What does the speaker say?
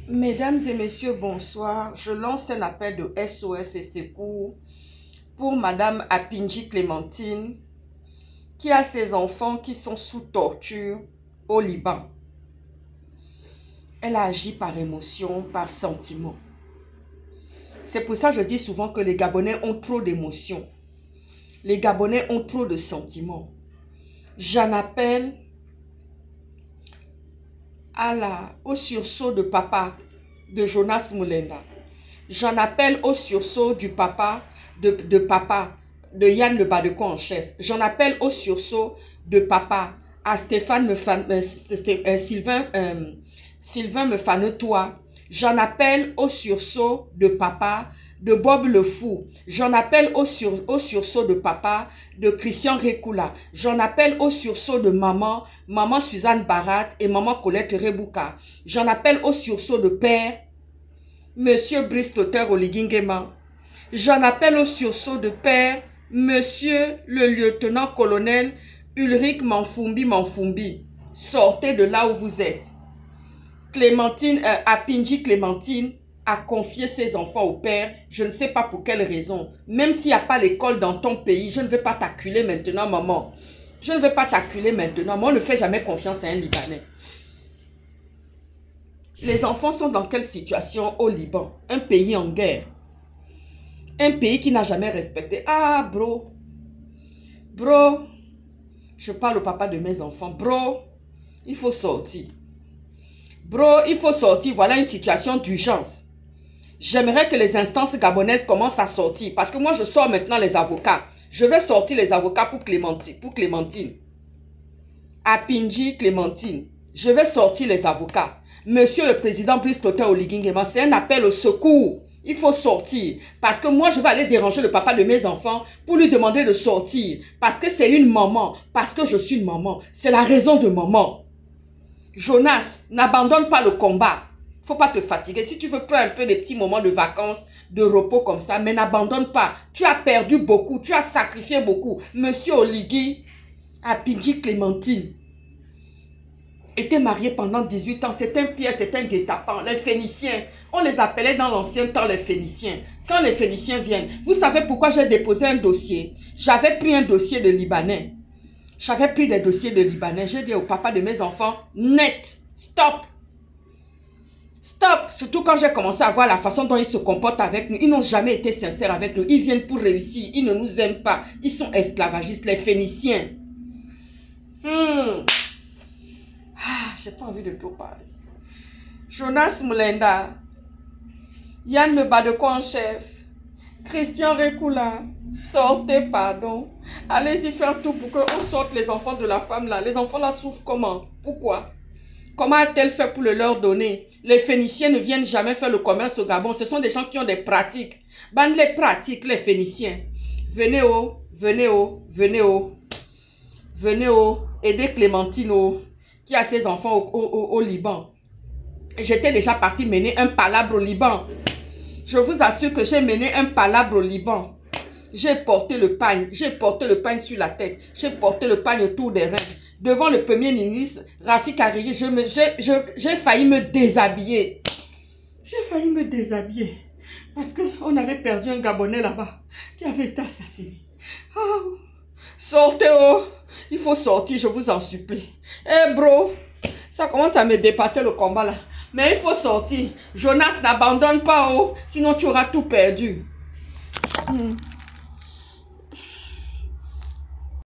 Mesdames et messieurs, bonsoir. Je lance un appel de SOS et secours pour Madame Apinji Clémentine qui a ses enfants qui sont sous torture au Liban. Elle a agi par émotion, par sentiment. C'est pour ça que je dis souvent que les Gabonais ont trop d'émotions. Les Gabonais ont trop de sentiments. J'en appelle au sursaut de papa de Jonas Mulenda. J'en appelle au sursaut du papa de Yann Le Badeko en chef. J'en appelle au sursaut de papa à Sylvain Mefanotois. J'en appelle au sursaut de papa de Bob Le Fou. J'en appelle au sursaut de papa de Christian Rekula. J'en appelle au sursaut de maman Suzanne Barat et maman Colette Rebouka. J'en appelle au sursaut de père, monsieur Brice Toter Oligingema. J'en appelle au sursaut de père, monsieur le lieutenant-colonel Ulrich Manfumbi. Sortez de là où vous êtes. Apinji Clémentine a confié ses enfants au père, je ne sais pas pour quelle raison. Même s'il n'y a pas l'école dans ton pays, je ne vais pas t'acculer maintenant, maman. Je ne vais pas t'acculer maintenant. Moi, on ne fait jamais confiance à un Libanais. Les enfants sont dans quelle situation au Liban? Un pays en guerre. Un pays qui n'a jamais respecté. Ah, bro. Bro. Je parle au papa de mes enfants. Bro, il faut sortir. Bro, il faut sortir. Voilà une situation d'urgence. J'aimerais que les instances gabonaises commencent à sortir. Parce que moi, je sors maintenant les avocats. Je vais sortir les avocats pour Clémentine. Apinji Clémentine. Je vais sortir les avocats. Monsieur le président Brice Toter Oligingema, c'est un appel au secours. Il faut sortir. Parce que moi, je vais aller déranger le papa de mes enfants pour lui demander de sortir. Parce que c'est une maman. Parce que je suis une maman. C'est la raison de maman. Jonas, n'abandonne pas le combat. Faut pas te fatiguer. Si tu veux prendre un peu des petits moments de vacances, de repos comme ça, mais n'abandonne pas. Tu as perdu beaucoup. Tu as sacrifié beaucoup. Monsieur Oligui, Apinji Clémentine, était marié pendant 18 ans. C'est un Pierre, c'est un guet-apens. Les Phéniciens, on les appelait dans l'ancien temps les Phéniciens. Quand les Phéniciens viennent, vous savez pourquoi j'ai déposé un dossier? J'avais pris un dossier de Libanais. J'avais pris des dossiers de Libanais. J'ai dit au papa de mes enfants, net, stop. Stop. Surtout quand j'ai commencé à voir la façon dont ils se comportent avec nous. Ils n'ont jamais été sincères avec nous. Ils viennent pour réussir. Ils ne nous aiment pas. Ils sont esclavagistes, les Phéniciens. J'ai pas envie de tout parler. Jonas Mulenda, Yann Le Badeko en chef, Christian Rekula, sortez, pardon. Allez-y faire tout pour qu'on sorte les enfants de la femme là. Les enfants là souffrent comment? Pourquoi? Comment a-t-elle fait pour le leur donner? Les Phéniciens ne viennent jamais faire le commerce au Gabon. Ce sont des gens qui ont des pratiques. Ben, les pratiques, les Phéniciens. Venez venez venez aider Clémentine qui a ses enfants au Liban. J'étais déjà parti mener un palabre au Liban. Je vous assure que j'ai mené un palabre au Liban. J'ai porté le pagne sur la tête. J'ai porté le pagne autour des reins. Devant le premier ministre, Rafik Hariri, j'ai failli me déshabiller. J'ai failli me déshabiller. Parce qu'on avait perdu un Gabonais là-bas qui avait été assassiné. Oh. Sortez, il faut sortir, je vous en supplie. Eh bro, ça commence à me dépasser le combat là. Mais il faut sortir. Jonas, n'abandonne pas, sinon tu auras tout perdu.